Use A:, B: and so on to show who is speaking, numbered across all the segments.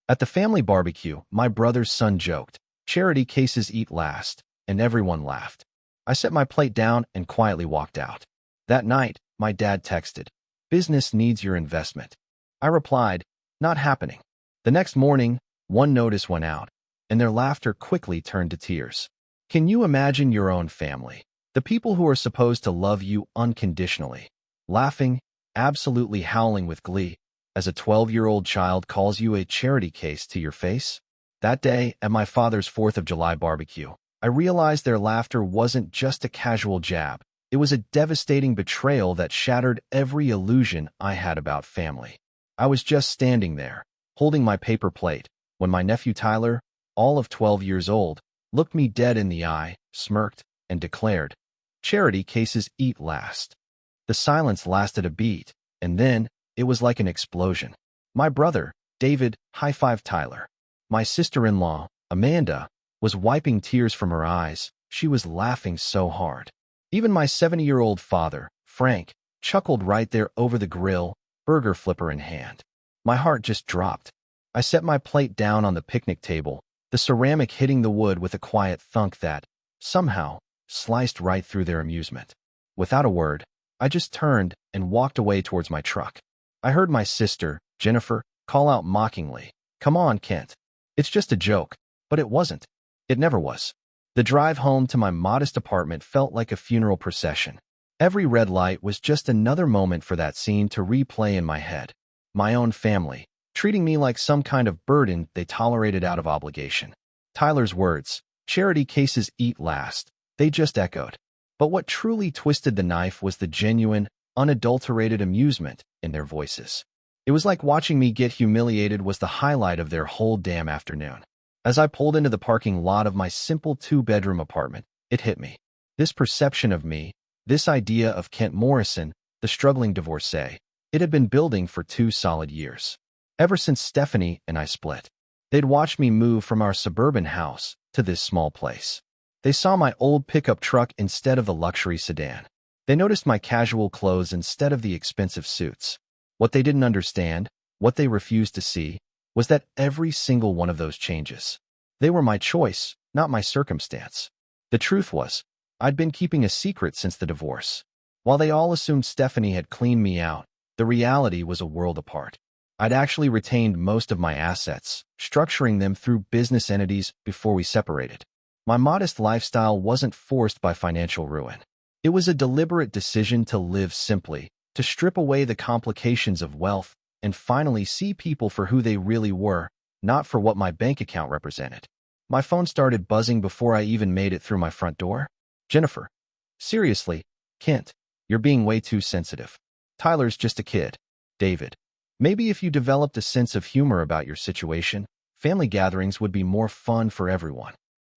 A: At the family barbecue, my brother's son joked, "Charity cases eat last," and everyone laughed. I set my plate down and quietly walked out. That night, my dad texted, "Business needs your investment." I replied, "Not happening." The next morning, one notice went out, and their laughter quickly turned to tears. Can you imagine your own family, the people who are supposed to love you unconditionally, laughing, absolutely howling with glee, as a 12-year-old child calls you a charity case to your face? That day, at my father's 4th of July barbecue, I realized their laughter wasn't just a casual jab. It was a devastating betrayal that shattered every illusion I had about family. I was just standing there, holding my paper plate, when my nephew Tyler, all of 12 years old, looked me dead in the eye, smirked, and declared, "Charity cases eat last." The silence lasted a beat, and then, it was like an explosion. My brother, David, high-fived Tyler. My sister-in-law, Amanda, was wiping tears from her eyes. She was laughing so hard. Even my 70-year-old father, Frank, chuckled right there over the grill, burger flipper in hand. My heart just dropped. I set my plate down on the picnic table, the ceramic hitting the wood with a quiet thunk that, somehow, sliced right through their amusement. Without a word, I just turned and walked away towards my truck. I heard my sister, Jennifer, call out mockingly, "Come on, Kent. It's just a joke." But it wasn't. It never was. The drive home to my modest apartment felt like a funeral procession. Every red light was just another moment for that scene to replay in my head. My own family, treating me like some kind of burden they tolerated out of obligation. Tyler's words, "Charity cases eat last," they just echoed. But what truly twisted the knife was the genuine, unadulterated amusement in their voices. It was like watching me get humiliated was the highlight of their whole damn afternoon. As I pulled into the parking lot of my simple 2-bedroom apartment, it hit me. This perception of me, this idea of Kent Morrison, the struggling divorcee, it had been building for 2 solid years. Ever since Stephanie and I split. They'd watched me move from our suburban house to this small place. They saw my old pickup truck instead of the luxury sedan. They noticed my casual clothes instead of the expensive suits. What they didn't understand, what they refused to see, was that every single one of those changes, they were my choice, not my circumstance. The truth was, I'd been keeping a secret since the divorce. While they all assumed Stephanie had cleaned me out, the reality was a world apart. I'd actually retained most of my assets, structuring them through business entities before we separated. My modest lifestyle wasn't forced by financial ruin. It was a deliberate decision to live simply, to strip away the complications of wealth, and finally see people for who they really were, not for what my bank account represented. My phone started buzzing before I even made it through my front door. "Jennifer. Seriously, Kent, you're being way too sensitive. Tyler's just a kid." "David. Maybe if you developed a sense of humor about your situation, family gatherings would be more fun for everyone."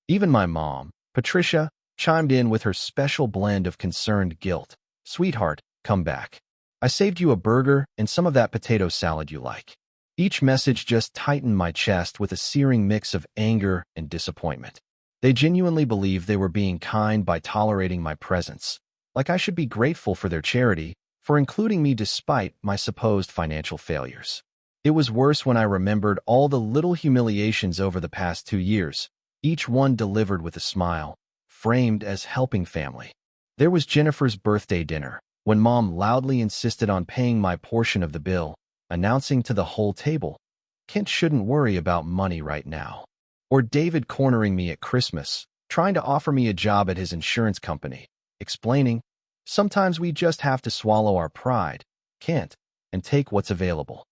A: Even my mom, Patricia, chimed in with her special blend of concerned guilt. "Sweetheart, come back. I saved you a burger and some of that potato salad you like." Each message just tightened my chest with a searing mix of anger and disappointment. They genuinely believed they were being kind by tolerating my presence, like I should be grateful for their charity, for including me despite my supposed financial failures. It was worse when I remembered all the little humiliations over the past 2 years, each one delivered with a smile, framed as helping family. There was Jennifer's birthday dinner, when Mom loudly insisted on paying my portion of the bill, announcing to the whole table, "Kent shouldn't worry about money right now." Or David cornering me at Christmas, trying to offer me a job at his insurance company, explaining, "Sometimes we just have to swallow our pride, Kent, and take what's available."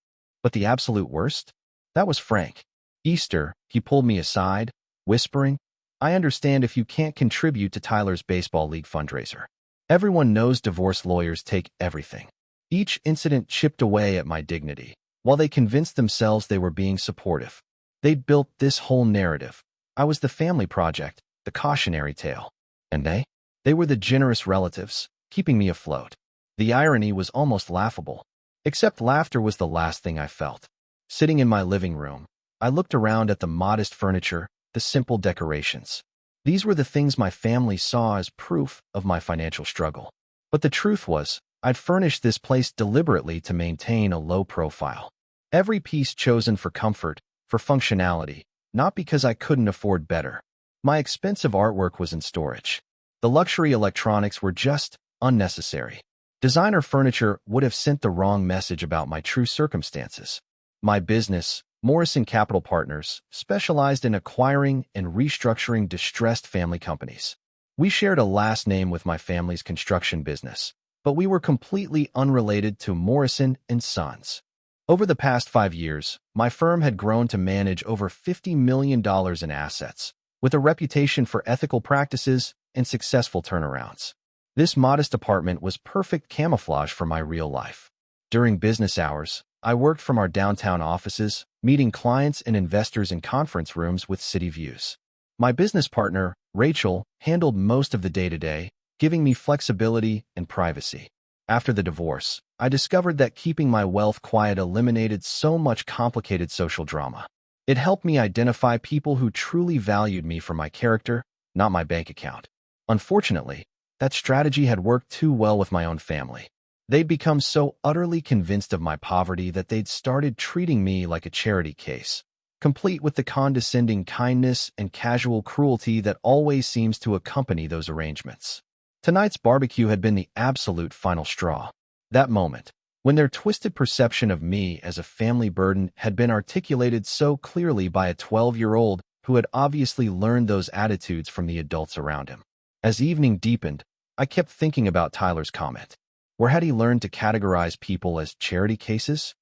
A: But the absolute worst? That was Frank. Easter, he pulled me aside, whispering, "I understand if you can't contribute to Tyler's baseball league fundraiser. Everyone knows divorce lawyers take everything." Each incident chipped away at my dignity, while they convinced themselves they were being supportive. They'd built this whole narrative. I was the family project, the cautionary tale. And they were the generous relatives, keeping me afloat. The irony was almost laughable. Except laughter was the last thing I felt. Sitting in my living room, I looked around at the modest furniture, the simple decorations. These were the things my family saw as proof of my financial struggle. But the truth was, I'd furnished this place deliberately to maintain a low profile. Every piece chosen for comfort, for functionality, not because I couldn't afford better. My expensive artwork was in storage. The luxury electronics were just unnecessary. Designer furniture would have sent the wrong message about my true circumstances. My business, Morrison Capital Partners, specialized in acquiring and restructuring distressed family companies. We shared a last name with my family's construction business, but we were completely unrelated to Morrison and Sons. Over the past 5 years, my firm had grown to manage over $50 million in assets, with a reputation for ethical practices and successful turnarounds. This modest apartment was perfect camouflage for my real life. During business hours, I worked from our downtown offices, meeting clients and investors in conference rooms with city views. My business partner, Rachel, handled most of the day-to-day, giving me flexibility and privacy. After the divorce, I discovered that keeping my wealth quiet eliminated so much complicated social drama. It helped me identify people who truly valued me for my character, not my bank account. Unfortunately, that strategy had worked too well with my own family. They'd become so utterly convinced of my poverty that they'd started treating me like a charity case, complete with the condescending kindness and casual cruelty that always seems to accompany those arrangements. Tonight's barbecue had been the absolute final straw. That moment, when their twisted perception of me as a family burden had been articulated so clearly by a 12-year-old who had obviously learned those attitudes from the adults around him. As evening deepened, I kept thinking about Tyler's comment. Where had he learned to categorize people as charity cases?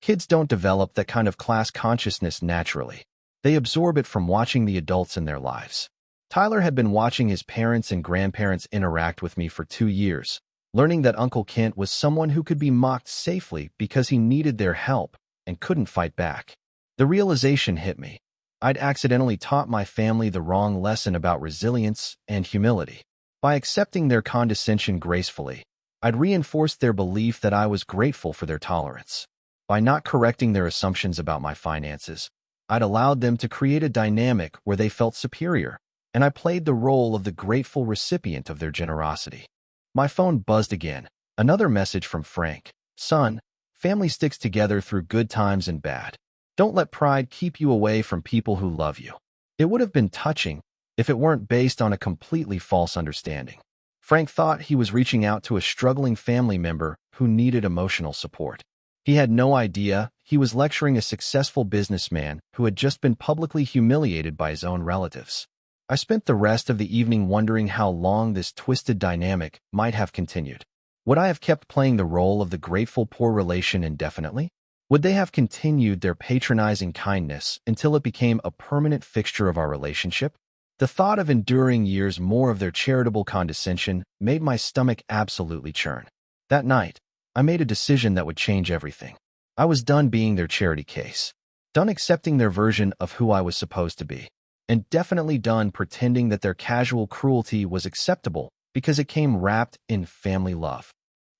A: Kids don't develop that kind of class consciousness naturally. They absorb it from watching the adults in their lives. Tyler had been watching his parents and grandparents interact with me for 2 years, learning that Uncle Kent was someone who could be mocked safely because he needed their help and couldn't fight back. The realization hit me. I'd accidentally taught my family the wrong lesson about resilience and humility. By accepting their condescension gracefully, I'd reinforced their belief that I was grateful for their tolerance. By not correcting their assumptions about my finances, I'd allowed them to create a dynamic where they felt superior, and I played the role of the grateful recipient of their generosity. My phone buzzed again. Another message from Frank. Son, family sticks together through good times and bad. Don't let pride keep you away from people who love you. It would have been touching if it weren't based on a completely false understanding. Frank thought he was reaching out to a struggling family member who needed emotional support. He had no idea he was lecturing a successful businessman who had just been publicly humiliated by his own relatives. I spent the rest of the evening wondering how long this twisted dynamic might have continued. Would I have kept playing the role of the grateful poor relation indefinitely? Would they have continued their patronizing kindness until it became a permanent fixture of our relationship? The thought of enduring years more of their charitable condescension made my stomach absolutely churn. That night, I made a decision that would change everything. I was done being their charity case, done accepting their version of who I was supposed to be, and definitely done pretending that their casual cruelty was acceptable because it came wrapped in family love.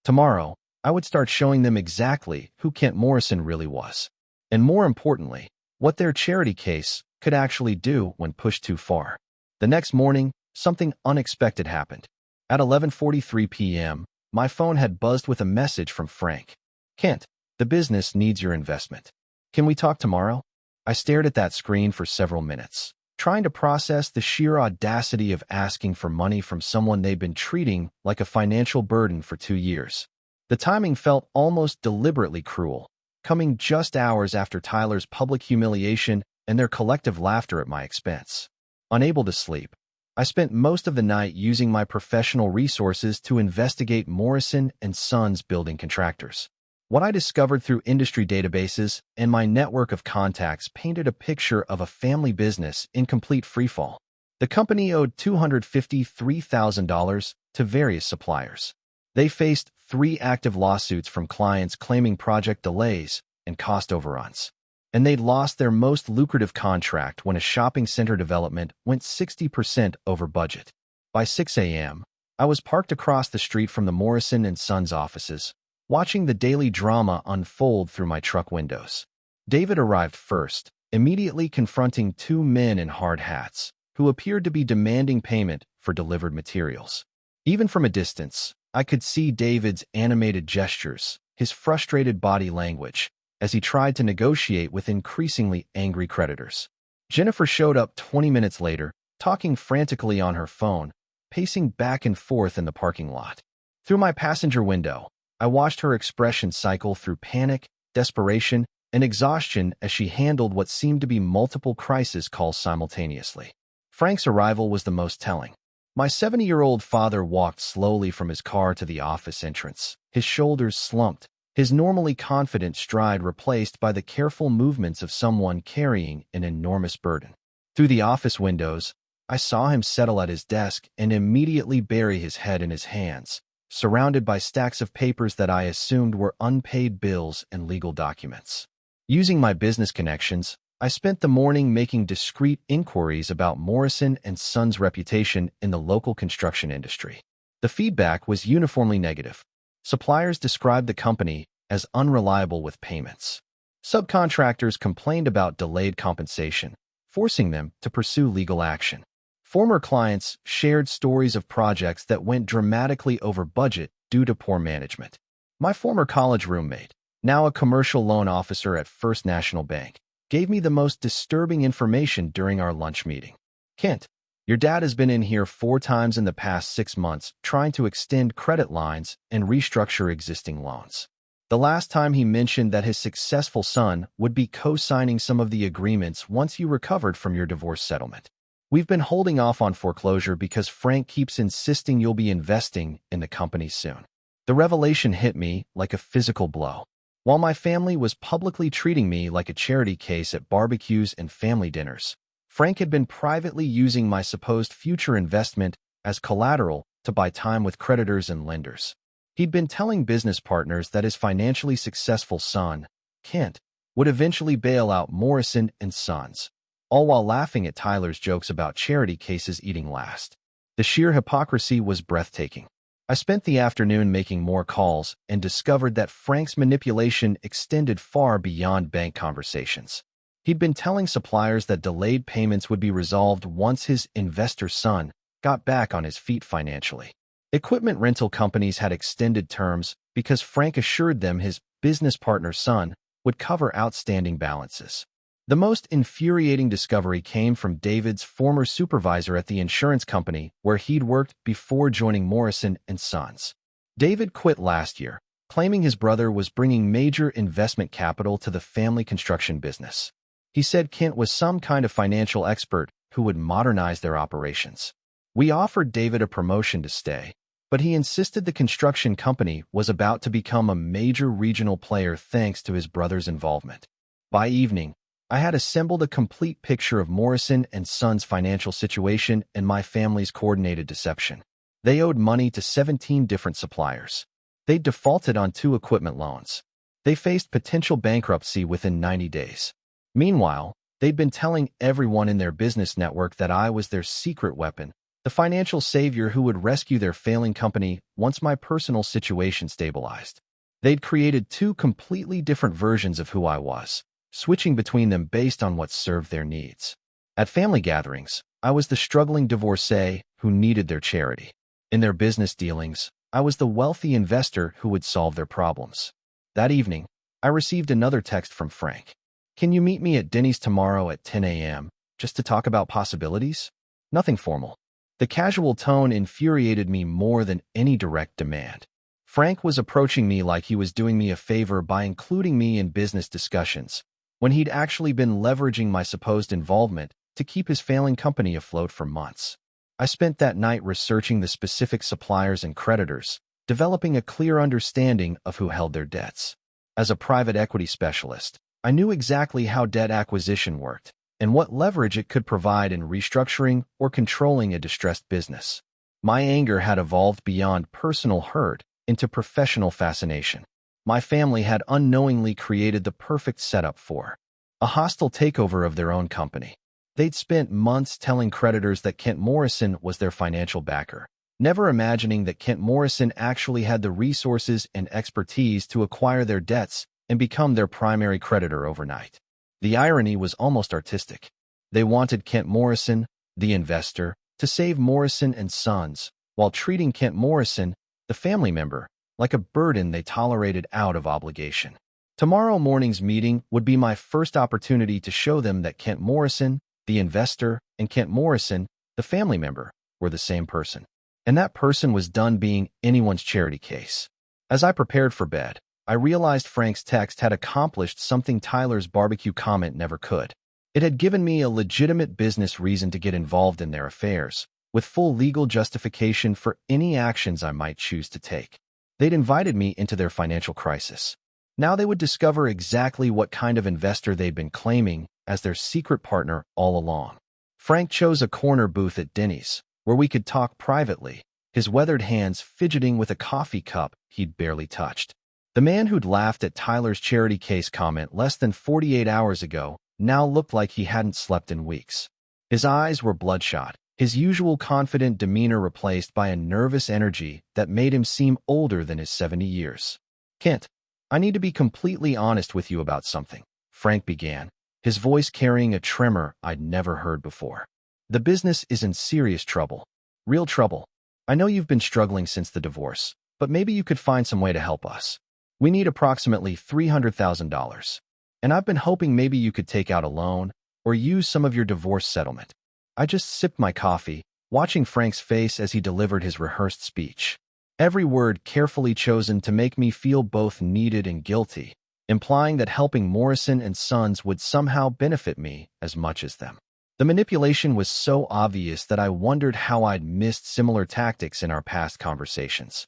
A: Tomorrow, I would start showing them exactly who Kent Morrison really was, and more importantly, what their charity case could actually do when pushed too far. The next morning, something unexpected happened. At 11:43 p.m., my phone had buzzed with a message from Frank. Kent, the business needs your investment. Can we talk tomorrow? I stared at that screen for several minutes, trying to process the sheer audacity of asking for money from someone they'd been treating like a financial burden for 2 years. The timing felt almost deliberately cruel, coming just hours after Tyler's public humiliation and their collective laughter at my expense. Unable to sleep, I spent most of the night using my professional resources to investigate Morrison and Sons building contractors. What I discovered through industry databases and my network of contacts painted a picture of a family business in complete freefall. The company owed $253,000 to various suppliers. They faced 3 active lawsuits from clients claiming project delays and cost overruns. And they'd lost their most lucrative contract when a shopping center development went 60% over budget. By 6 a.m., I was parked across the street from the Morrison and Sons offices, watching the daily drama unfold through my truck windows. David arrived first, immediately confronting 2 men in hard hats, who appeared to be demanding payment for delivered materials. Even from a distance, I could see David's animated gestures, his frustrated body language, as he tried to negotiate with increasingly angry creditors. Jennifer showed up 20 minutes later, talking frantically on her phone, pacing back and forth in the parking lot. Through my passenger window, I watched her expression cycle through panic, desperation, and exhaustion as she handled what seemed to be multiple crisis calls simultaneously. Frank's arrival was the most telling. My 70-year-old father walked slowly from his car to the office entrance, his shoulders slumped, his normally confident stride replaced by the careful movements of someone carrying an enormous burden. Through the office windows, I saw him settle at his desk and immediately bury his head in his hands, surrounded by stacks of papers that I assumed were unpaid bills and legal documents. Using my business connections, I spent the morning making discreet inquiries about Morrison & Sons' reputation in the local construction industry. The feedback was uniformly negative. Suppliers described the company as unreliable with payments. Subcontractors complained about delayed compensation, forcing them to pursue legal action. Former clients shared stories of projects that went dramatically over budget due to poor management. My former college roommate, now a commercial loan officer at First National Bank, gave me the most disturbing information during our lunch meeting. "Kent, your dad has been in here 4 times in the past 6 months trying to extend credit lines and restructure existing loans. The last time he mentioned that his successful son would be co-signing some of the agreements once you recovered from your divorce settlement. We've been holding off on foreclosure because Frank keeps insisting you'll be investing in the company soon." The revelation hit me like a physical blow. While my family was publicly treating me like a charity case at barbecues and family dinners, Frank had been privately using my supposed future investment as collateral to buy time with creditors and lenders. He'd been telling business partners that his financially successful son, Kent, would eventually bail out Morrison & Sons, all while laughing at Tyler's jokes about charity cases eating last. The sheer hypocrisy was breathtaking. I spent the afternoon making more calls and discovered that Frank's manipulation extended far beyond bank conversations. He'd been telling suppliers that delayed payments would be resolved once his investor son got back on his feet financially. Equipment rental companies had extended terms because Frank assured them his business partner's son would cover outstanding balances. The most infuriating discovery came from David's former supervisor at the insurance company where he'd worked before joining Morrison & Sons. David quit last year, claiming his brother was bringing major investment capital to the family construction business. He said Kent was some kind of financial expert who would modernize their operations. We offered David a promotion to stay, but he insisted the construction company was about to become a major regional player thanks to his brother's involvement. By evening, I had assembled a complete picture of Morrison & Sons' financial situation and my family's coordinated deception. They owed money to 17 different suppliers. They'd defaulted on 2 equipment loans. They faced potential bankruptcy within 90 days. Meanwhile, they'd been telling everyone in their business network that I was their secret weapon, the financial savior who would rescue their failing company once my personal situation stabilized. They'd created 2 completely different versions of who I was, switching between them based on what served their needs. At family gatherings, I was the struggling divorcee who needed their charity. In their business dealings, I was the wealthy investor who would solve their problems. That evening, I received another text from Frank. "Can you meet me at Denny's tomorrow at 10 a.m. just to talk about possibilities?" Nothing formal. The casual tone infuriated me more than any direct demand. Frank was approaching me like he was doing me a favor by including me in business discussions, when he'd actually been leveraging my supposed involvement to keep his failing company afloat for months. I spent that night researching the specific suppliers and creditors, developing a clear understanding of who held their debts. As a private equity specialist, I knew exactly how debt acquisition worked and what leverage it could provide in restructuring or controlling a distressed business. My anger had evolved beyond personal hurt into professional fascination. My family had unknowingly created the perfect setup for a hostile takeover of their own company. They'd spent months telling creditors that Kent Morrison was their financial backer, never imagining that Kent Morrison actually had the resources and expertise to acquire their debts and become their primary creditor overnight. The irony was almost artistic. They wanted Kent Morrison, the investor, to save Morrison & Sons, while treating Kent Morrison, the family member, like a burden they tolerated out of obligation. Tomorrow morning's meeting would be my first opportunity to show them that Kent Morrison, the investor, and Kent Morrison, the family member, were the same person. And that person was done being anyone's charity case. As I prepared for bed, I realized Frank's text had accomplished something Tyler's barbecue comment never could. It had given me a legitimate business reason to get involved in their affairs, with full legal justification for any actions I might choose to take. They'd invited me into their financial crisis. Now they would discover exactly what kind of investor they'd been claiming as their secret partner all along. Frank chose a corner booth at Denny's, where we could talk privately, his weathered hands fidgeting with a coffee cup he'd barely touched. The man who'd laughed at Tyler's charity case comment less than 48 hours ago now looked like he hadn't slept in weeks. His eyes were bloodshot, his usual confident demeanor replaced by a nervous energy that made him seem older than his 70 years. "Kent, I need to be completely honest with you about something," Frank began, his voice carrying a tremor I'd never heard before. "The business is in serious trouble. Real trouble. I know you've been struggling since the divorce, but maybe you could find some way to help us. We need approximately $300,000. And I've been hoping maybe you could take out a loan or use some of your divorce settlement." I just sipped my coffee, watching Frank's face as he delivered his rehearsed speech. Every word carefully chosen to make me feel both needed and guilty, implying that helping Morrison and Sons would somehow benefit me as much as them. The manipulation was so obvious that I wondered how I'd missed similar tactics in our past conversations.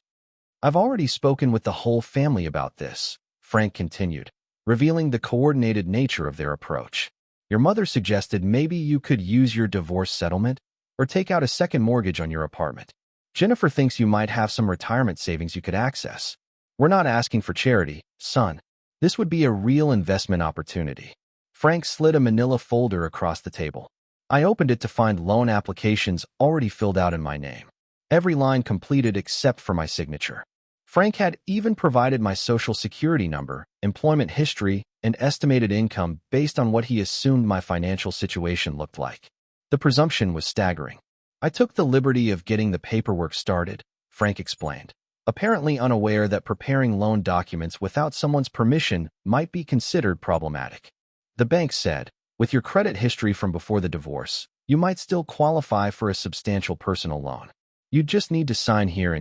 A: "I've already spoken with the whole family about this," Frank continued, revealing the coordinated nature of their approach. "Your mother suggested maybe you could use your divorce settlement or take out a second mortgage on your apartment. Jennifer thinks you might have some retirement savings you could access. We're not asking for charity, son. This would be a real investment opportunity." Frank slid a manila folder across the table. I opened it to find loan applications already filled out in my name. Every line completed except for my signature. Frank had even provided my social security number, employment history, and estimated income based on what he assumed my financial situation looked like. The presumption was staggering. "I took the liberty of getting the paperwork started," Frank explained, apparently unaware that preparing loan documents without someone's permission might be considered problematic. "The bank said, with your credit history from before the divorce, you might still qualify for a substantial personal loan. You'd just need to sign here,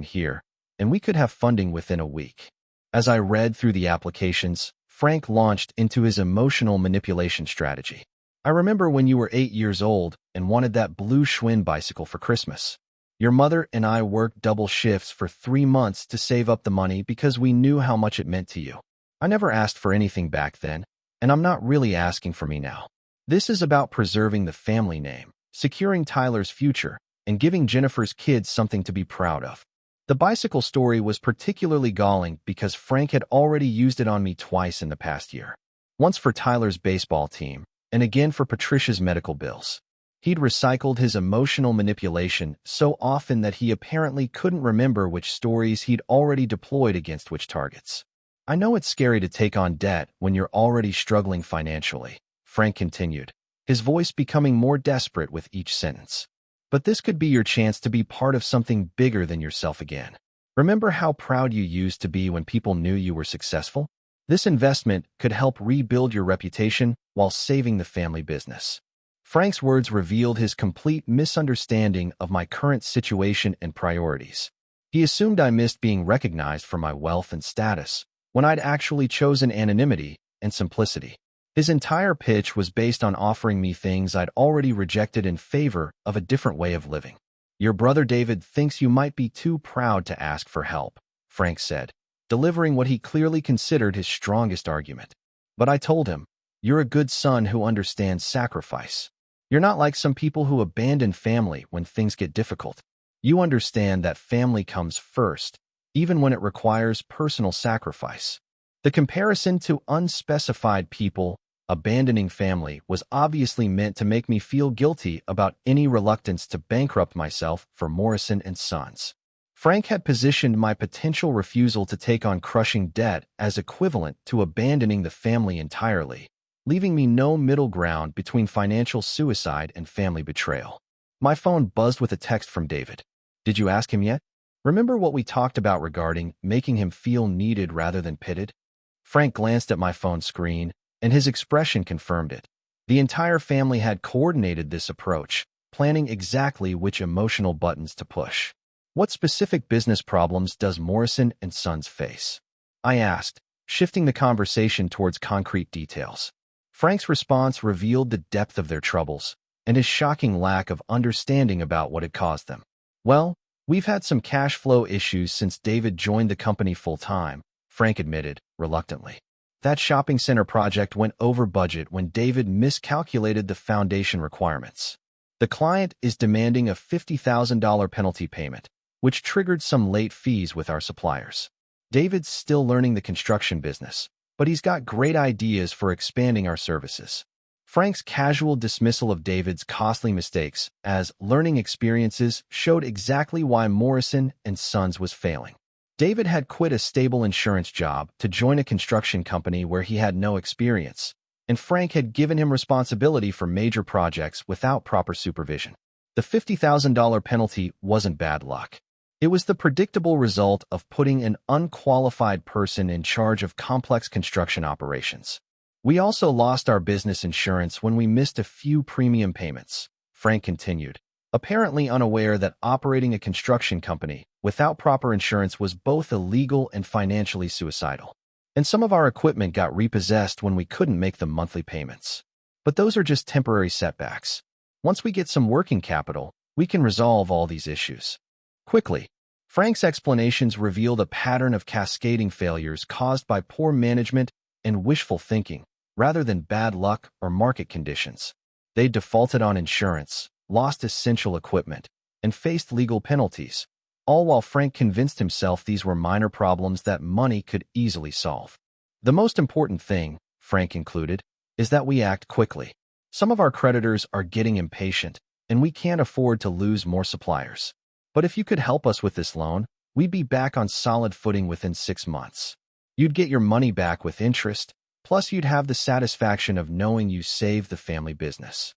A: and we could have funding within a week." As I read through the applications, Frank launched into his emotional manipulation strategy. "I remember when you were 8 years old and wanted that blue Schwinn bicycle for Christmas. Your mother and I worked double shifts for 3 months to save up the money because we knew how much it meant to you. I never asked for anything back then, and I'm not really asking for me now. This is about preserving the family name, securing Tyler's future, and giving Jennifer's kids something to be proud of." The bicycle story was particularly galling because Frank had already used it on me twice in the past year. Once for Tyler's baseball team, and again for Patricia's medical bills. He'd recycled his emotional manipulation so often that he apparently couldn't remember which stories he'd already deployed against which targets. "I know it's scary to take on debt when you're already struggling financially," Frank continued, his voice becoming more desperate with each sentence. "But this could be your chance to be part of something bigger than yourself again. Remember how proud you used to be when people knew you were successful? This investment could help rebuild your reputation while saving the family business." Frank's words revealed his complete misunderstanding of my current situation and priorities. He assumed I missed being recognized for my wealth and status, when I'd actually chosen anonymity and simplicity. His entire pitch was based on offering me things I'd already rejected in favor of a different way of living. "Your brother David thinks you might be too proud to ask for help," Frank said, delivering what he clearly considered his strongest argument. But I told him, "You're a good son who understands sacrifice. You're not like some people who abandon family when things get difficult. You understand that family comes first, even when it requires personal sacrifice." The comparison to unspecified people abandoning family was obviously meant to make me feel guilty about any reluctance to bankrupt myself for Morrison and Sons. Frank had positioned my potential refusal to take on crushing debt as equivalent to abandoning the family entirely, leaving me no middle ground between financial suicide and family betrayal. My phone buzzed with a text from David. "Did you ask him yet? Remember what we talked about regarding making him feel needed rather than pitted?" Frank glanced at my phone screen, and his expression confirmed it. The entire family had coordinated this approach, planning exactly which emotional buttons to push. What specific business problems does Morrison and Sons face? I asked, shifting the conversation towards concrete details. Frank's response revealed the depth of their troubles and his shocking lack of understanding about what had caused them. Well, we've had some cash flow issues since David joined the company full-time, Frank admitted, reluctantly. That shopping center project went over budget when David miscalculated the foundation requirements. The client is demanding a $50,000 penalty payment, which triggered some late fees with our suppliers. David's still learning the construction business, but he's got great ideas for expanding our services. Frank's casual dismissal of David's costly mistakes as learning experiences showed exactly why Morrison and Sons was failing. David had quit a stable insurance job to join a construction company where he had no experience, and Frank had given him responsibility for major projects without proper supervision. The $50,000 penalty wasn't bad luck. It was the predictable result of putting an unqualified person in charge of complex construction operations. We also lost our business insurance when we missed a few premium payments, Frank continued, apparently unaware that operating a construction company without proper insurance was both illegal and financially suicidal. And some of our equipment got repossessed when we couldn't make the monthly payments. But those are just temporary setbacks. Once we get some working capital, we can resolve all these issues. Quickly, Frank's explanations revealed a pattern of cascading failures caused by poor management and wishful thinking, rather than bad luck or market conditions. They defaulted on insurance, lost essential equipment, and faced legal penalties, all while Frank convinced himself these were minor problems that money could easily solve. The most important thing, Frank concluded, is that we act quickly. Some of our creditors are getting impatient, and we can't afford to lose more suppliers. But if you could help us with this loan, we'd be back on solid footing within 6 months. You'd get your money back with interest, plus you'd have the satisfaction of knowing you saved the family business.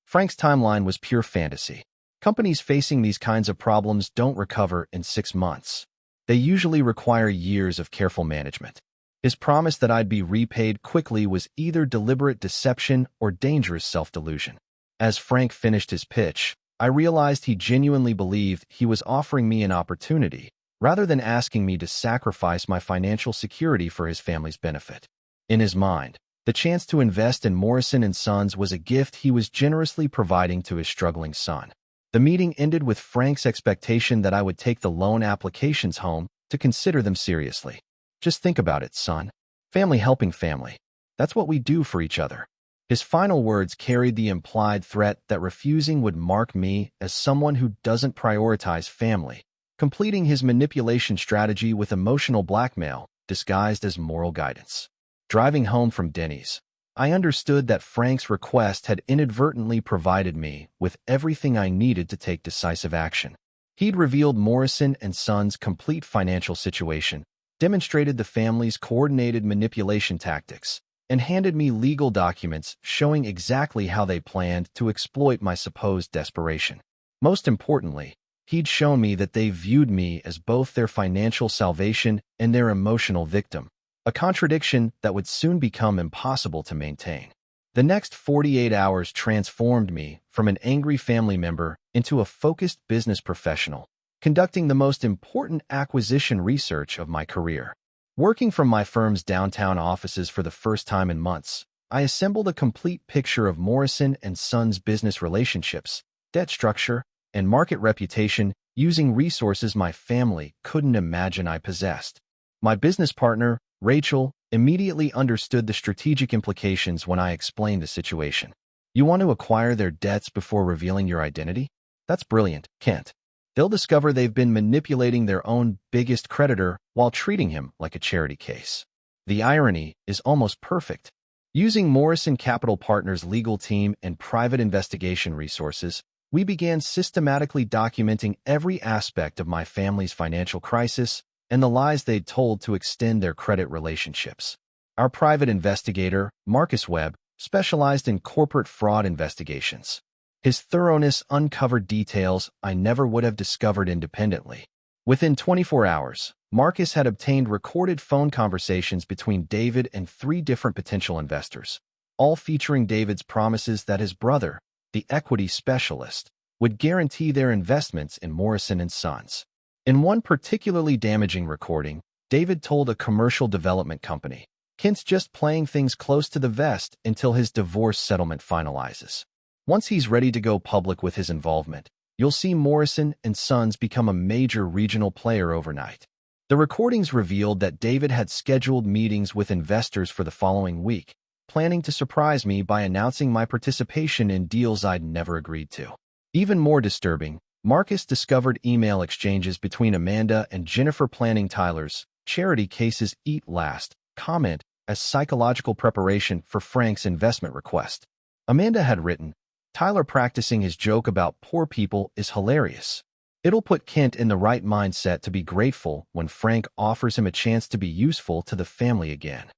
A: Frank's timeline was pure fantasy. Companies facing these kinds of problems don't recover in 6 months. They usually require years of careful management. His promise that I'd be repaid quickly was either deliberate deception or dangerous self-delusion. As Frank finished his pitch, I realized he genuinely believed he was offering me an opportunity, rather than asking me to sacrifice my financial security for his family's benefit. In his mind, the chance to invest in Morrison & Sons was a gift he was generously providing to his struggling son. The meeting ended with Frank's expectation that I would take the loan applications home to consider them seriously. Just think about it, son. Family helping family. That's what we do for each other. His final words carried the implied threat that refusing would mark me as someone who doesn't prioritize family, completing his manipulation strategy with emotional blackmail disguised as moral guidance. Driving home from Denny's, I understood that Frank's request had inadvertently provided me with everything I needed to take decisive action. He'd revealed Morrison & Sons' complete financial situation, demonstrated the family's coordinated manipulation tactics, and handed me legal documents showing exactly how they planned to exploit my supposed desperation. Most importantly, he'd shown me that they viewed me as both their financial salvation and their emotional victim, a contradiction that would soon become impossible to maintain. The next 48 hours transformed me from an angry family member into a focused business professional, conducting the most important acquisition research of my career. Working from my firm's downtown offices for the first time in months, I assembled a complete picture of Morrison & Sons' business relationships, debt structure, and market reputation using resources my family couldn't imagine I possessed. My business partner, Rachel, immediately understood the strategic implications when I explained the situation. You want to acquire their debts before revealing your identity? That's brilliant, Kent. They'll discover they've been manipulating their own biggest creditor while treating him like a charity case. The irony is almost perfect. Using Morrison Capital Partners' legal team and private investigation resources, we began systematically documenting every aspect of my family's financial crisis and the lies they'd told to extend their credit relationships. Our private investigator, Marcus Webb, specialized in corporate fraud investigations. His thoroughness uncovered details I never would have discovered independently. Within 24 hours, Marcus had obtained recorded phone conversations between David and 3 different potential investors, all featuring David's promises that his brother, the equity specialist, would guarantee their investments in Morrison and Sons. In one particularly damaging recording, David told a commercial development company, "Kent's just playing things close to the vest until his divorce settlement finalizes. Once he's ready to go public with his involvement, you'll see Morrison and Sons become a major regional player overnight." The recordings revealed that David had scheduled meetings with investors for the following week, planning to surprise me by announcing my participation in deals I'd never agreed to. Even more disturbing, Marcus discovered email exchanges between Amanda and Jennifer planning Tyler's charity cases eat last comment as psychological preparation for Frank's investment request. Amanda had written, "Tyler practicing his joke about poor people is hilarious. It'll put Kent in the right mindset to be grateful when Frank offers him a chance to be useful to the family again."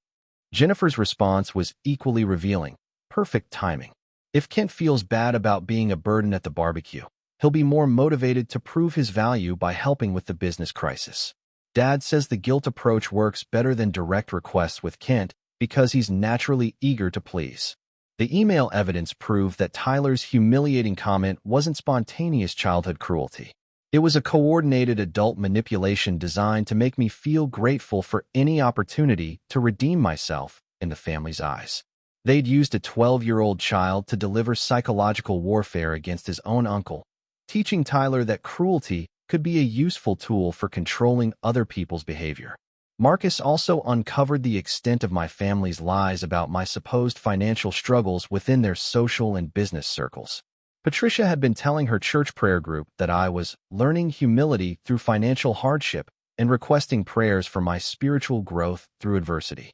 A: Jennifer's response was equally revealing. Perfect timing. If Kent feels bad about being a burden at the barbecue, he'll be more motivated to prove his value by helping with the business crisis. Dad says the guilt approach works better than direct requests with Kent because he's naturally eager to please. The email evidence proved that Tyler's humiliating comment wasn't spontaneous childhood cruelty. It was a coordinated adult manipulation designed to make me feel grateful for any opportunity to redeem myself in the family's eyes. They'd used a 12-year-old child to deliver psychological warfare against his own uncle, teaching Tyler that cruelty could be a useful tool for controlling other people's behavior. Marcus also uncovered the extent of my family's lies about my supposed financial struggles within their social and business circles. Patricia had been telling her church prayer group that I was learning humility through financial hardship and requesting prayers for my spiritual growth through adversity.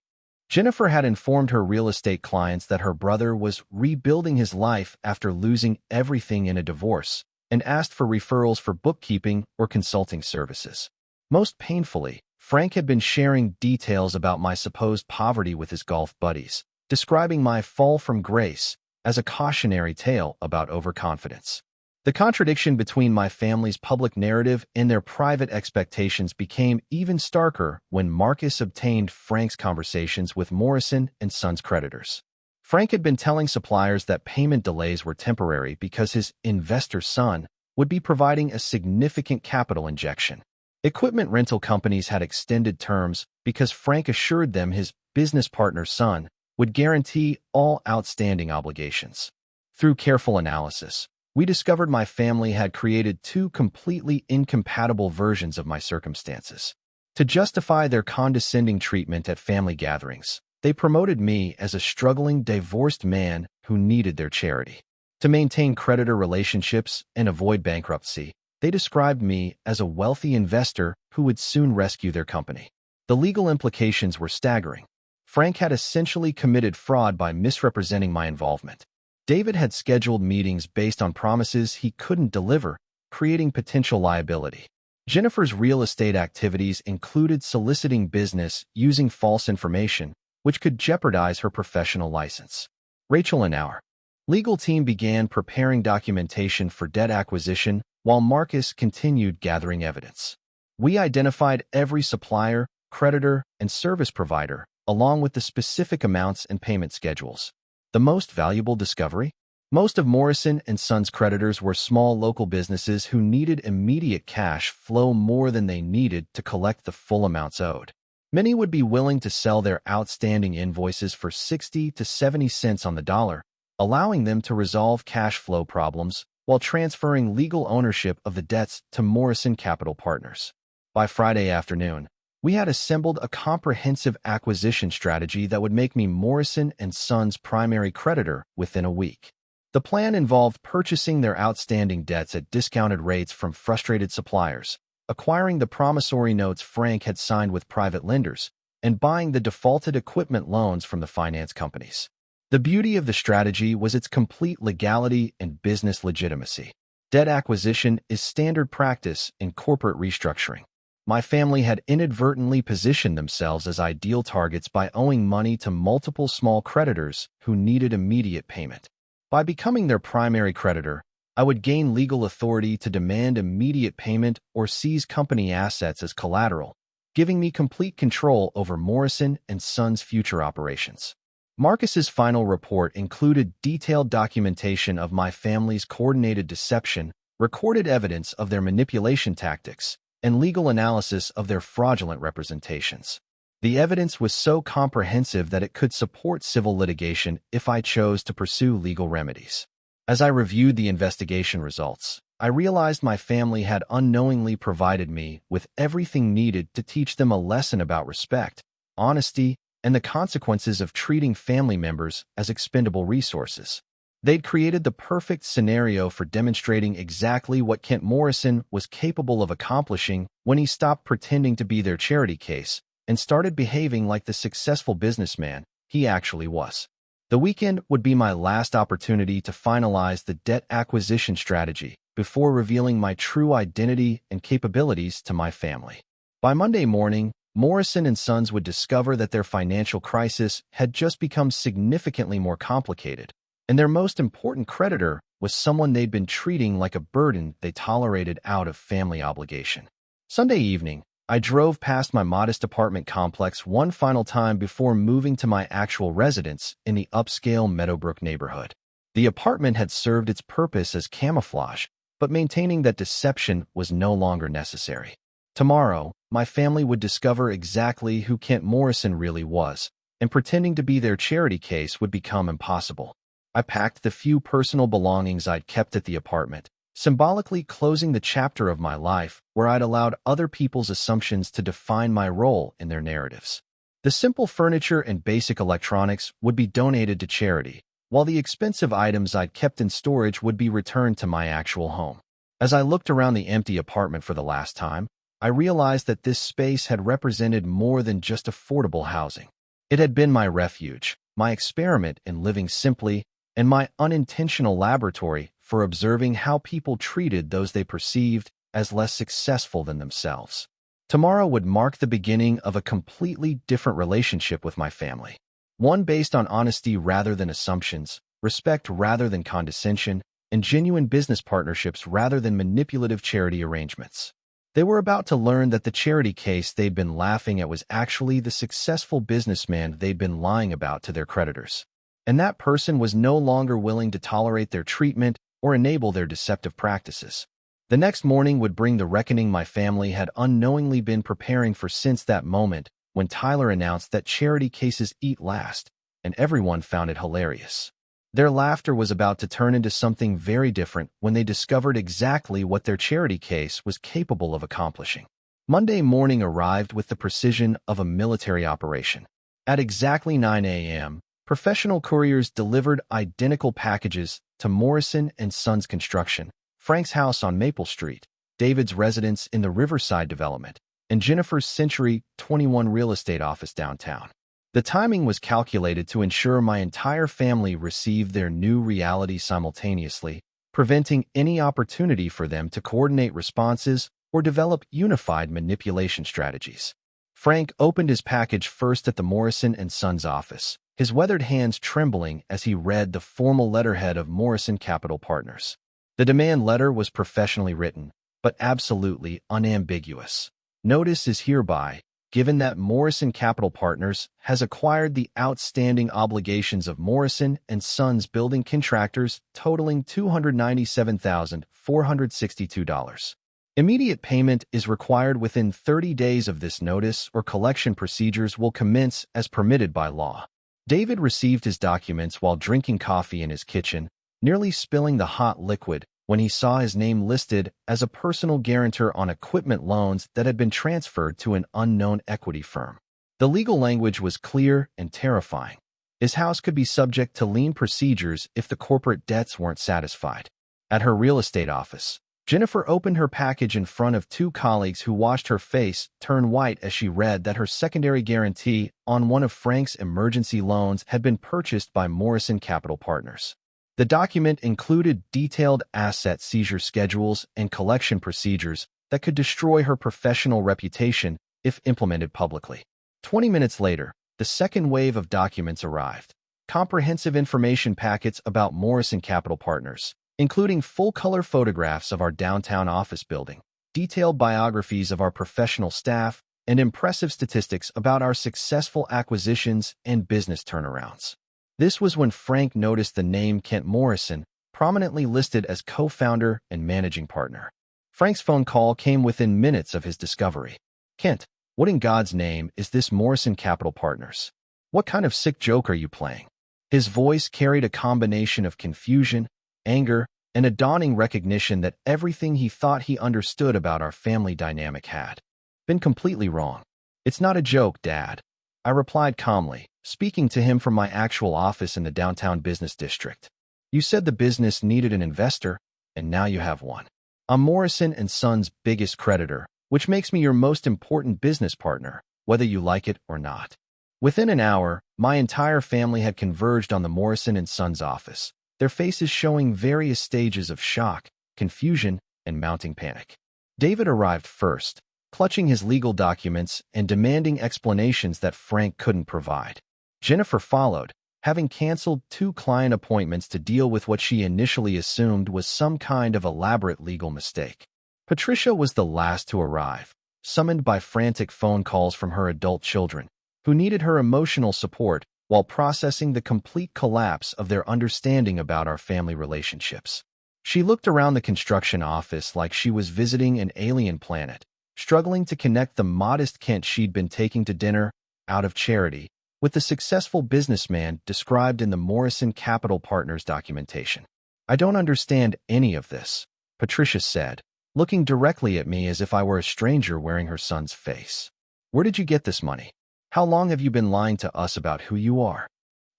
A: Jennifer had informed her real estate clients that her brother was rebuilding his life after losing everything in a divorce and asked for referrals for bookkeeping or consulting services. Most painfully, Frank had been sharing details about my supposed poverty with his golf buddies, describing my fall from grace as a cautionary tale about overconfidence. The contradiction between my family's public narrative and their private expectations became even starker when Marcus obtained Frank's conversations with Morrison and Sons creditors. Frank had been telling suppliers that payment delays were temporary because his investor son would be providing a significant capital injection. Equipment rental companies had extended terms because Frank assured them his business partner's son would guarantee all outstanding obligations. Through careful analysis, we discovered my family had created 2 completely incompatible versions of my circumstances. To justify their condescending treatment at family gatherings, they promoted me as a struggling divorced man who needed their charity. To maintain creditor relationships and avoid bankruptcy, they described me as a wealthy investor who would soon rescue their company. The legal implications were staggering. Frank had essentially committed fraud by misrepresenting my involvement. David had scheduled meetings based on promises he couldn't deliver, creating potential liability. Jennifer's real estate activities included soliciting business using false information, which could jeopardize her professional license. Rachel and our legal team began preparing documentation for debt acquisition while Marcus continued gathering evidence. We identified every supplier, creditor, and service provider, along with the specific amounts and payment schedules. The most valuable discovery? Most of Morrison and Sons creditors were small local businesses who needed immediate cash flow more than they needed to collect the full amounts owed. Many would be willing to sell their outstanding invoices for 60 to 70 cents on the dollar, allowing them to resolve cash flow problems while transferring legal ownership of the debts to Morrison Capital Partners. By Friday afternoon, we had assembled a comprehensive acquisition strategy that would make me Morrison and Sons' primary creditor within a week. The plan involved purchasing their outstanding debts at discounted rates from frustrated suppliers, acquiring the promissory notes Frank had signed with private lenders, and buying the defaulted equipment loans from the finance companies. The beauty of the strategy was its complete legality and business legitimacy. Debt acquisition is standard practice in corporate restructuring. My family had inadvertently positioned themselves as ideal targets by owing money to multiple small creditors who needed immediate payment. By becoming their primary creditor, I would gain legal authority to demand immediate payment or seize company assets as collateral, giving me complete control over Morrison and Sons' future operations. Marcus's final report included detailed documentation of my family's coordinated deception, recorded evidence of their manipulation tactics, and legal analysis of their fraudulent representations. The evidence was so comprehensive that it could support civil litigation if I chose to pursue legal remedies. As I reviewed the investigation results, I realized my family had unknowingly provided me with everything needed to teach them a lesson about respect, honesty, and the consequences of treating family members as expendable resources. They'd created the perfect scenario for demonstrating exactly what Kent Morrison was capable of accomplishing when he stopped pretending to be their charity case and started behaving like the successful businessman he actually was. The weekend would be my last opportunity to finalize the debt acquisition strategy before revealing my true identity and capabilities to my family. By Monday morning, Morrison and Sons would discover that their financial crisis had just become significantly more complicated, and their most important creditor was someone they'd been treating like a burden they tolerated out of family obligation. Sunday evening, I drove past my modest apartment complex one final time before moving to my actual residence in the upscale Meadowbrook neighborhood. The apartment had served its purpose as camouflage, but maintaining that deception was no longer necessary. Tomorrow, my family would discover exactly who Kent Morrison really was, and pretending to be their charity case would become impossible. I packed the few personal belongings I'd kept at the apartment, symbolically closing the chapter of my life where I'd allowed other people's assumptions to define my role in their narratives. The simple furniture and basic electronics would be donated to charity, while the expensive items I'd kept in storage would be returned to my actual home. As I looked around the empty apartment for the last time, I realized that this space had represented more than just affordable housing. It had been my refuge, my experiment in living simply, and my unintentional laboratory for observing how people treated those they perceived as less successful than themselves. Tomorrow would mark the beginning of a completely different relationship with my family, one based on honesty rather than assumptions, respect rather than condescension, and genuine business partnerships rather than manipulative charity arrangements. They were about to learn that the charity case they'd been laughing at was actually the successful businessman they'd been lying about to their creditors. And that person was no longer willing to tolerate their treatment or enable their deceptive practices. The next morning would bring the reckoning my family had unknowingly been preparing for since that moment when Tyler announced that charity cases eat last, and everyone found it hilarious. Their laughter was about to turn into something very different when they discovered exactly what their charity case was capable of accomplishing. Monday morning arrived with the precision of a military operation. At exactly 9 a.m., professional couriers delivered identical packages to Morrison and Sons Construction, Frank's house on Maple Street, David's residence in the Riverside development, and Jennifer's Century 21 real estate office downtown. The timing was calculated to ensure my entire family received their new reality simultaneously, preventing any opportunity for them to coordinate responses or develop unified manipulation strategies. Frank opened his package first at the Morrison and Sons office, his weathered hands trembling as he read the formal letterhead of Morrison Capital Partners. The demand letter was professionally written, but absolutely unambiguous. Notice is hereby given that Morrison Capital Partners has acquired the outstanding obligations of Morrison and Sons building contractors totaling $297,462. Immediate payment is required within 30 days of this notice or collection procedures will commence as permitted by law. David received his documents while drinking coffee in his kitchen, nearly spilling the hot liquid when he saw his name listed as a personal guarantor on equipment loans that had been transferred to an unknown equity firm. The legal language was clear and terrifying. His house could be subject to lien procedures if the corporate debts weren't satisfied. At her real estate office, Jennifer opened her package in front of two colleagues who watched her face turn white as she read that her secondary guarantee on one of Frank's emergency loans had been purchased by Morrison Capital Partners. The document included detailed asset seizure schedules and collection procedures that could destroy her professional reputation if implemented publicly. 20 minutes later, the second wave of documents arrived. Comprehensive information packets about Morrison Capital Partners, including full-color photographs of our downtown office building, detailed biographies of our professional staff, and impressive statistics about our successful acquisitions and business turnarounds. This was when Frank noticed the name Kent Morrison prominently listed as co-founder and managing partner. Frank's phone call came within minutes of his discovery. "Kent, what in God's name is this Morrison Capital Partners? What kind of sick joke are you playing?" His voice carried a combination of confusion, anger, and a dawning recognition that everything he thought he understood about our family dynamic had been completely wrong. "It's not a joke, Dad," I replied calmly, speaking to him from my actual office in the downtown business district. "You said the business needed an investor, and now you have one. I'm Morrison & Son's biggest creditor, which makes me your most important business partner, whether you like it or not." Within an hour, my entire family had converged on the Morrison & Sons office, their faces showing various stages of shock, confusion, and mounting panic. David arrived first, clutching his legal documents and demanding explanations that Frank couldn't provide. Jennifer followed, having canceled 2 client appointments to deal with what she initially assumed was some kind of elaborate legal mistake. Patricia was the last to arrive, summoned by frantic phone calls from her adult children, who needed her emotional support while processing the complete collapse of their understanding about our family relationships. She looked around the construction office like she was visiting an alien planet, struggling to connect the modest Kent she'd been taking to dinner, out of charity, with the successful businessman described in the Morrison Capital Partners documentation. "I don't understand any of this," Patricia said, looking directly at me as if I were a stranger wearing her son's face. "Where did you get this money? How long have you been lying to us about who you are?"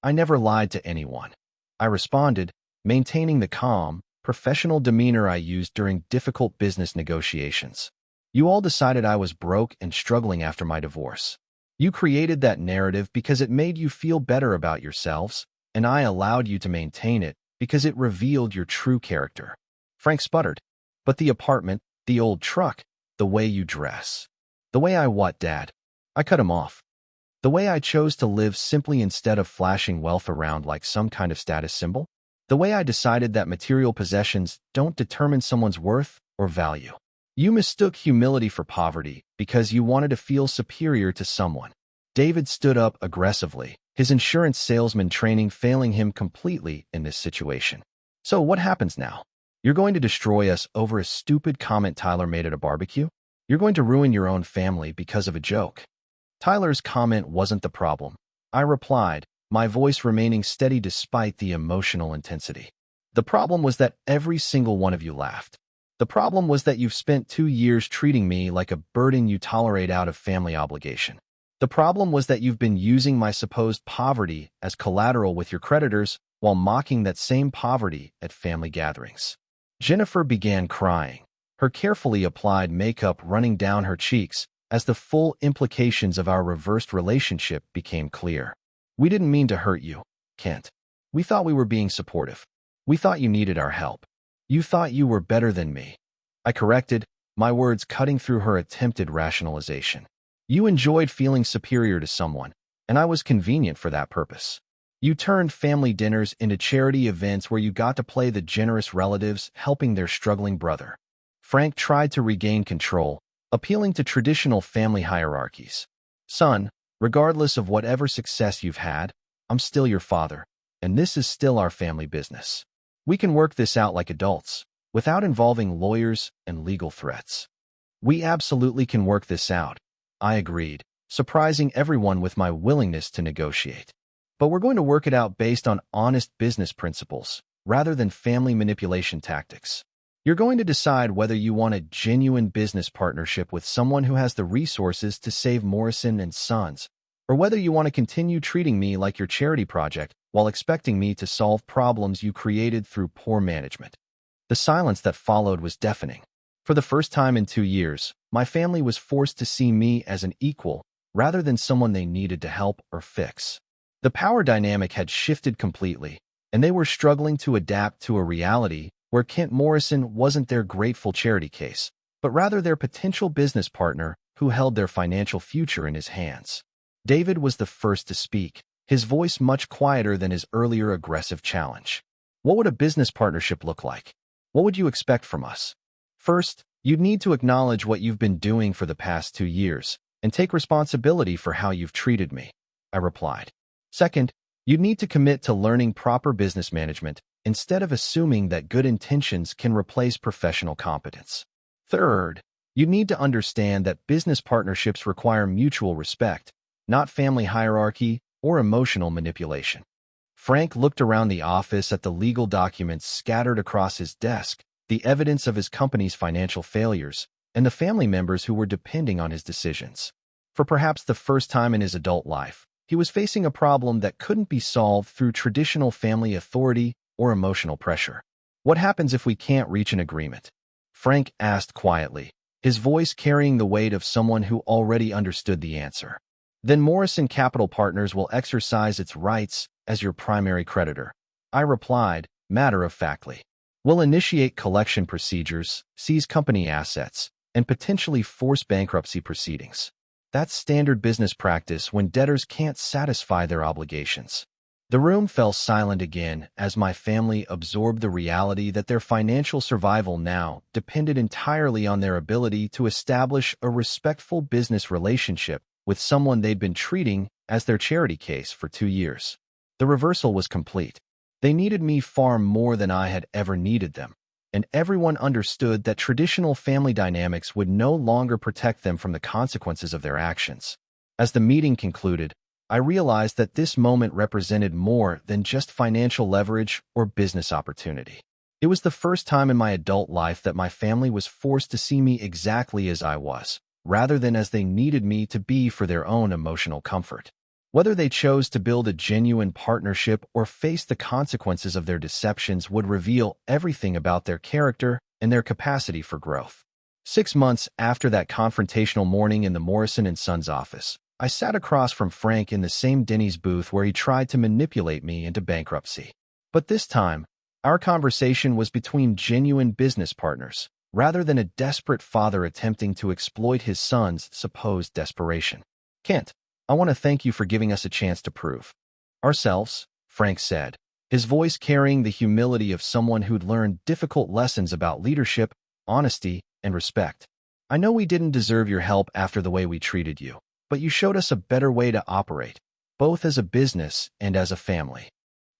A: "I never lied to anyone," I responded, maintaining the calm, professional demeanor I used during difficult business negotiations. "You all decided I was broke and struggling after my divorce. You created that narrative because it made you feel better about yourselves, and I allowed you to maintain it because it revealed your true character." Frank sputtered. "But the apartment, the old truck, the way you dress." "The way I what, Dad?" I cut him off. "The way I chose to live simply instead of flashing wealth around like some kind of status symbol? The way I decided that material possessions don't determine someone's worth or value. You mistook humility for poverty because you wanted to feel superior to someone." David stood up aggressively, his insurance salesman training failing him completely in this situation. "So what happens now? You're going to destroy us over a stupid comment Tyler made at a barbecue? You're going to ruin your own family because of a joke." "Tyler's comment wasn't the problem," I replied, my voice remaining steady despite the emotional intensity. "The problem was that every single one of you laughed. The problem was that you've spent 2 years treating me like a burden you tolerate out of family obligation. The problem was that you've been using my supposed poverty as collateral with your creditors while mocking that same poverty at family gatherings." Jennifer began crying, her carefully applied makeup running down her cheeks as the full implications of our reversed relationship became clear. "We didn't mean to hurt you, Kent. We thought we were being supportive. We thought you needed our help. You thought you were better than me," I corrected, my words cutting through her attempted rationalization. "You enjoyed feeling superior to someone, and I was convenient for that purpose. You turned family dinners into charity events where you got to play the generous relatives helping their struggling brother." Frank tried to regain control, appealing to traditional family hierarchies. "Son, regardless of whatever success you've had, I'm still your father, and this is still our family business. We can work this out like adults, without involving lawyers and legal threats." "We absolutely can work this out," I agreed, surprising everyone with my willingness to negotiate. "But we're going to work it out based on honest business principles, rather than family manipulation tactics. You're going to decide whether you want a genuine business partnership with someone who has the resources to save Morrison & Sons, or whether you want to continue treating me like your charity project while expecting me to solve problems you created through poor management." The silence that followed was deafening. For the first time in 2 years, my family was forced to see me as an equal rather than someone they needed to help or fix. The power dynamic had shifted completely, and they were struggling to adapt to a reality where Kent Morrison wasn't their grateful charity case, but rather their potential business partner who held their financial future in his hands. David was the first to speak, his voice much quieter than his earlier aggressive challenge. "What would a business partnership look like? What would you expect from us? First, you'd need to acknowledge what you've been doing for the past 2 years, and take responsibility for how you've treated me, I replied. Second, you need to commit to learning proper business management instead of assuming that good intentions can replace professional competence. Third, you need to understand that business partnerships require mutual respect, not family hierarchy or emotional manipulation. Frank looked around the office at the legal documents scattered across his desk, the evidence of his company's financial failures, and the family members who were depending on his decisions. For perhaps the first time in his adult life, he was facing a problem that couldn't be solved through traditional family authority or emotional pressure. What happens if we can't reach an agreement? Frank asked quietly, his voice carrying the weight of someone who already understood the answer. Then Morrison Capital Partners will exercise its rights as your primary creditor, I replied, matter-of-factly. We'll initiate collection procedures, seize company assets, and potentially force bankruptcy proceedings. That's standard business practice when debtors can't satisfy their obligations. The room fell silent again as my family absorbed the reality that their financial survival now depended entirely on their ability to establish a respectful business relationship with someone they'd been treating as their charity case for 2 years. The reversal was complete. They needed me far more than I had ever needed them, and everyone understood that traditional family dynamics would no longer protect them from the consequences of their actions. As the meeting concluded, I realized that this moment represented more than just financial leverage or business opportunity. It was the first time in my adult life that my family was forced to see me exactly as I was, rather than as they needed me to be for their own emotional comfort. Whether they chose to build a genuine partnership or face the consequences of their deceptions would reveal everything about their character and their capacity for growth. 6 months after that confrontational morning in the Morrison & Sons office, I sat across from Frank in the same Denny's booth where he tried to manipulate me into bankruptcy. But this time, our conversation was between genuine business partners, rather than a desperate father attempting to exploit his son's supposed desperation. Kent, I want to thank you for giving us a chance to prove ourselves, Frank said, his voice carrying the humility of someone who'd learned difficult lessons about leadership, honesty, and respect. I know we didn't deserve your help after the way we treated you, but you showed us a better way to operate, both as a business and as a family.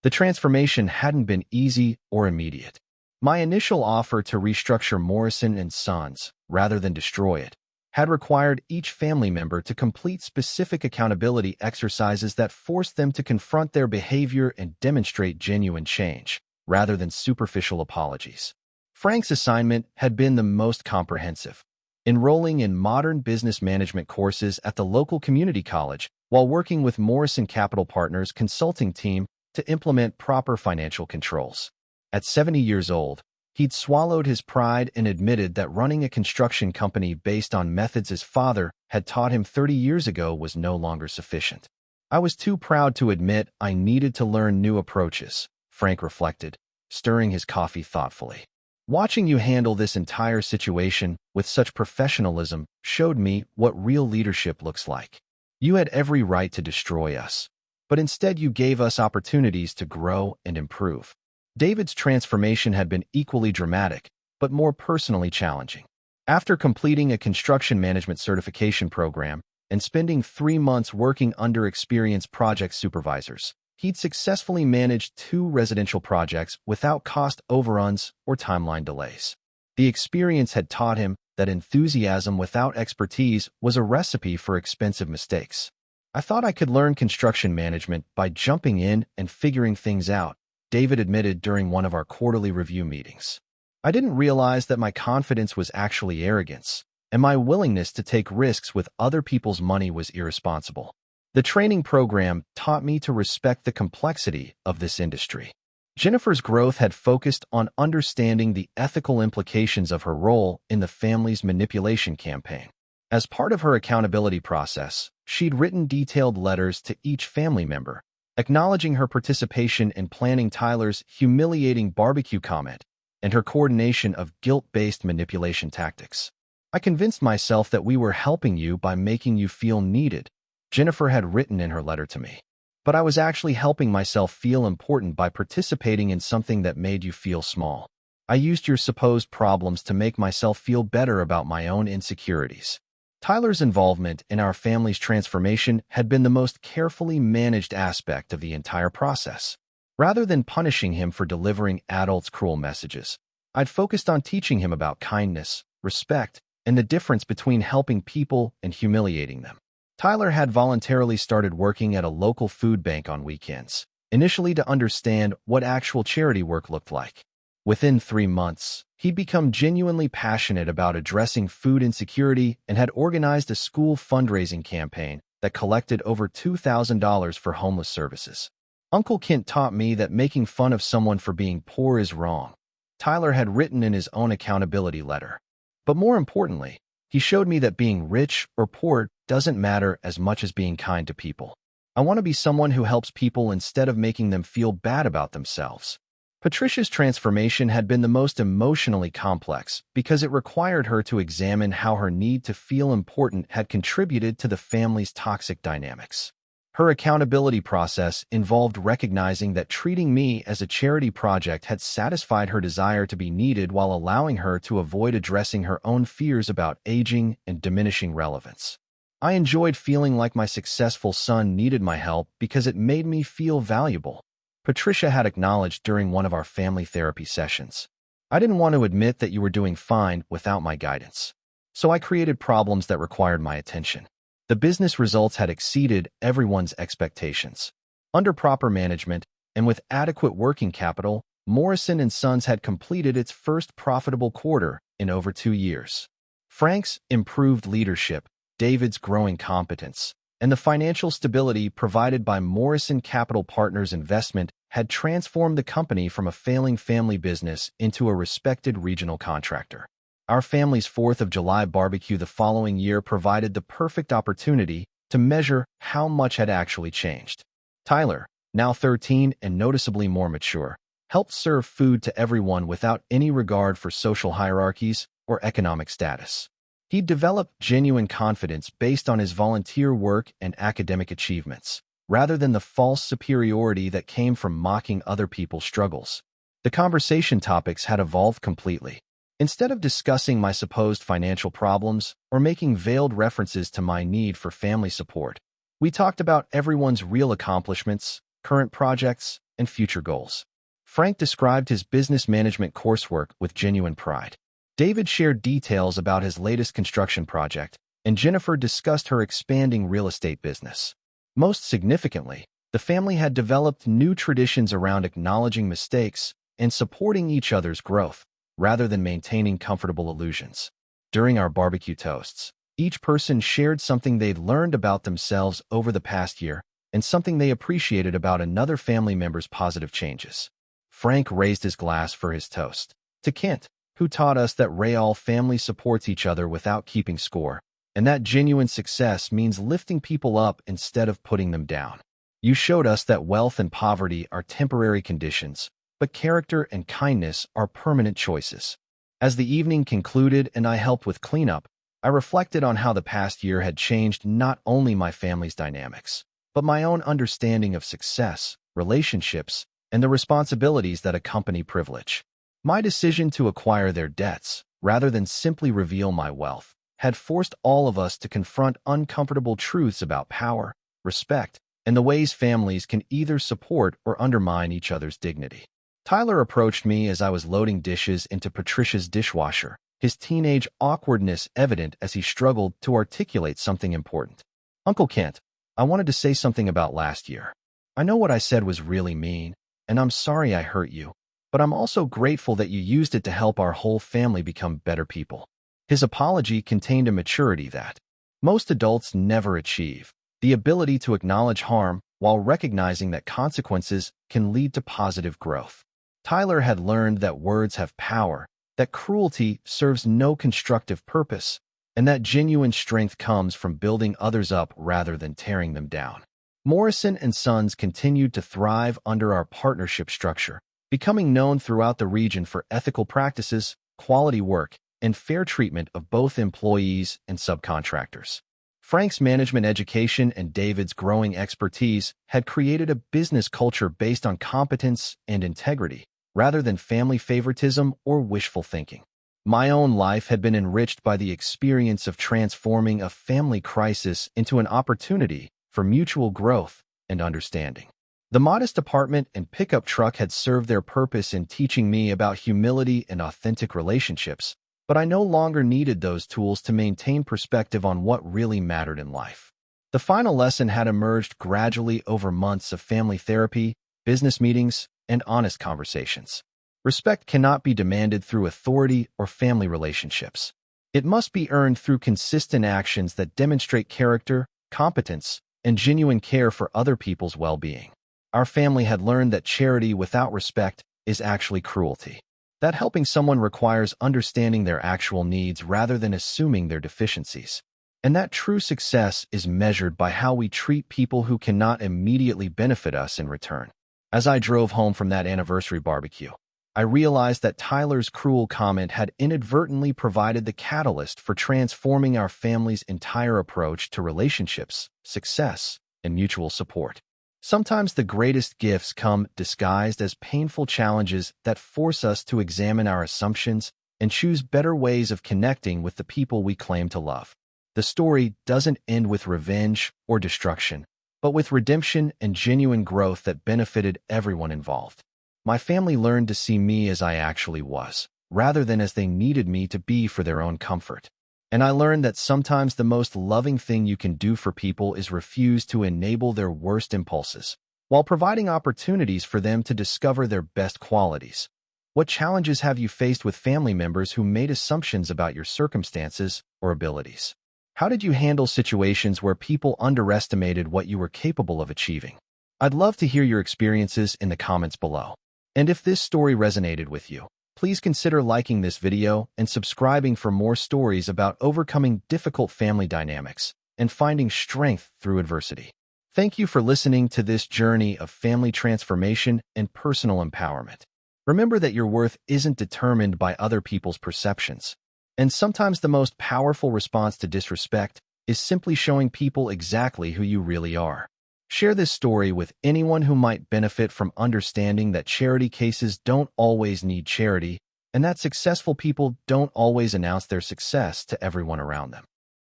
A: The transformation hadn't been easy or immediate. My initial offer to restructure Morrison & Sons, rather than destroy it, had required each family member to complete specific accountability exercises that forced them to confront their behavior and demonstrate genuine change, rather than superficial apologies. Frank's assignment had been the most comprehensive, enrolling in modern business management courses at the local community college while working with Morrison Capital Partners' consulting team to implement proper financial controls. At 70 years old, he'd swallowed his pride and admitted that running a construction company based on methods his father had taught him 30 years ago was no longer sufficient. I was too proud to admit I needed to learn new approaches, Frank reflected, stirring his coffee thoughtfully. Watching you handle this entire situation with such professionalism showed me what real leadership looks like. You had every right to destroy us, but instead you gave us opportunities to grow and improve. David's transformation had been equally dramatic, but more personally challenging. After completing a construction management certification program and spending 3 months working under experienced project supervisors, he'd successfully managed 2 residential projects without cost overruns or timeline delays. The experience had taught him that enthusiasm without expertise was a recipe for expensive mistakes. I thought I could learn construction management by jumping in and figuring things out, David admitted during one of our quarterly review meetings. I didn't realize that my confidence was actually arrogance, and my willingness to take risks with other people's money was irresponsible. The training program taught me to respect the complexity of this industry. Jennifer's growth had focused on understanding the ethical implications of her role in the family's manipulation campaign. As part of her accountability process, she'd written detailed letters to each family member, acknowledging her participation in planning Tyler's humiliating barbecue comment and her coordination of guilt-based manipulation tactics. I convinced myself that we were helping you by making you feel needed, Jennifer had written in her letter to me. But I was actually helping myself feel important by participating in something that made you feel small. I used your supposed problems to make myself feel better about my own insecurities. Tyler's involvement in our family's transformation had been the most carefully managed aspect of the entire process. Rather than punishing him for delivering adults' cruel messages, I'd focused on teaching him about kindness, respect, and the difference between helping people and humiliating them. Tyler had voluntarily started working at a local food bank on weekends, initially to understand what actual charity work looked like. Within 3 months, he'd become genuinely passionate about addressing food insecurity and had organized a school fundraising campaign that collected over $2,000 for homeless services. Uncle Kent taught me that making fun of someone for being poor is wrong. Tyler had written in his own accountability letter. But more importantly, he showed me that being rich or poor doesn't matter as much as being kind to people. I want to be someone who helps people instead of making them feel bad about themselves. Patricia's transformation had been the most emotionally complex because it required her to examine how her need to feel important had contributed to the family's toxic dynamics. Her accountability process involved recognizing that treating me as a charity project had satisfied her desire to be needed while allowing her to avoid addressing her own fears about aging and diminishing relevance. I enjoyed feeling like my successful son needed my help because it made me feel valuable. Patricia had acknowledged during one of our family therapy sessions. I didn't want to admit that you were doing fine without my guidance. So I created problems that required my attention. The business results had exceeded everyone's expectations. Under proper management and with adequate working capital, Morrison & Sons had completed its first profitable quarter in over 2 years. Frank's improved leadership, David's growing competence, and the financial stability provided by Morrison Capital Partners investment had transformed the company from a failing family business into a respected regional contractor. Our family's 4th of July barbecue the following year provided the perfect opportunity to measure how much had actually changed. Tyler, now 13 and noticeably more mature, helped serve food to everyone without any regard for social hierarchies or economic status. He developed genuine confidence based on his volunteer work and academic achievements, rather than the false superiority that came from mocking other people's struggles. The conversation topics had evolved completely. Instead of discussing my supposed financial problems or making veiled references to my need for family support, we talked about everyone's real accomplishments, current projects, and future goals. Frank described his business management coursework with genuine pride. David shared details about his latest construction project, and Jennifer discussed her expanding real estate business. Most significantly, the family had developed new traditions around acknowledging mistakes and supporting each other's growth, rather than maintaining comfortable illusions. During our barbecue toasts, each person shared something they'd learned about themselves over the past year and something they appreciated about another family member's positive changes. Frank raised his glass for his toast to Kent, who taught us that Real family supports each other without keeping score, and that genuine success means lifting people up instead of putting them down. You showed us that wealth and poverty are temporary conditions, but character and kindness are permanent choices. As the evening concluded and I helped with cleanup, I reflected on how the past year had changed not only my family's dynamics, but my own understanding of success, relationships, and the responsibilities that accompany privilege. My decision to acquire their debts, rather than simply reveal my wealth, had forced all of us to confront uncomfortable truths about power, respect, and the ways families can either support or undermine each other's dignity. Tyler approached me as I was loading dishes into Patricia's dishwasher, his teenage awkwardness evident as he struggled to articulate something important. Uncle Kent, I wanted to say something about last year. I know what I said was really mean, and I'm sorry I hurt you, but I'm also grateful that you used it to help our whole family become better people. His apology contained a maturity that most adults never achieve, the ability to acknowledge harm while recognizing that consequences can lead to positive growth. Tyler had learned that words have power, that cruelty serves no constructive purpose, and that genuine strength comes from building others up rather than tearing them down. Morrison & Sons continued to thrive under our partnership structure, becoming known throughout the region for ethical practices, quality work, and fair treatment of both employees and subcontractors. Frank's management education and David's growing expertise had created a business culture based on competence and integrity, rather than family favoritism or wishful thinking. My own life had been enriched by the experience of transforming a family crisis into an opportunity for mutual growth and understanding. The modest apartment and pickup truck had served their purpose in teaching me about humility and authentic relationships, but I no longer needed those tools to maintain perspective on what really mattered in life. The final lesson had emerged gradually over months of family therapy, business meetings, and honest conversations. Respect cannot be demanded through authority or family relationships. It must be earned through consistent actions that demonstrate character, competence, and genuine care for other people's well-being. Our family had learned that charity without respect is actually cruelty, that helping someone requires understanding their actual needs rather than assuming their deficiencies, and that true success is measured by how we treat people who cannot immediately benefit us in return. As I drove home from that anniversary barbecue, I realized that Tyler's cruel comment had inadvertently provided the catalyst for transforming our family's entire approach to relationships, success, and mutual support. Sometimes the greatest gifts come disguised as painful challenges that force us to examine our assumptions and choose better ways of connecting with the people we claim to love. The story doesn't end with revenge or destruction, but with redemption and genuine growth that benefited everyone involved. My family learned to see me as I actually was, rather than as they needed me to be for their own comfort. And I learned that sometimes the most loving thing you can do for people is refuse to enable their worst impulses, while providing opportunities for them to discover their best qualities. What challenges have you faced with family members who made assumptions about your circumstances or abilities? How did you handle situations where people underestimated what you were capable of achieving? I'd love to hear your experiences in the comments below. And if this story resonated with you, please consider liking this video and subscribing for more stories about overcoming difficult family dynamics and finding strength through adversity. Thank you for listening to this journey of family transformation and personal empowerment. Remember that your worth isn't determined by other people's perceptions. And sometimes the most powerful response to disrespect is simply showing people exactly who you really are. Share this story with anyone who might benefit from understanding that charity cases don't always need charity and that successful people don't always announce their success to everyone around them.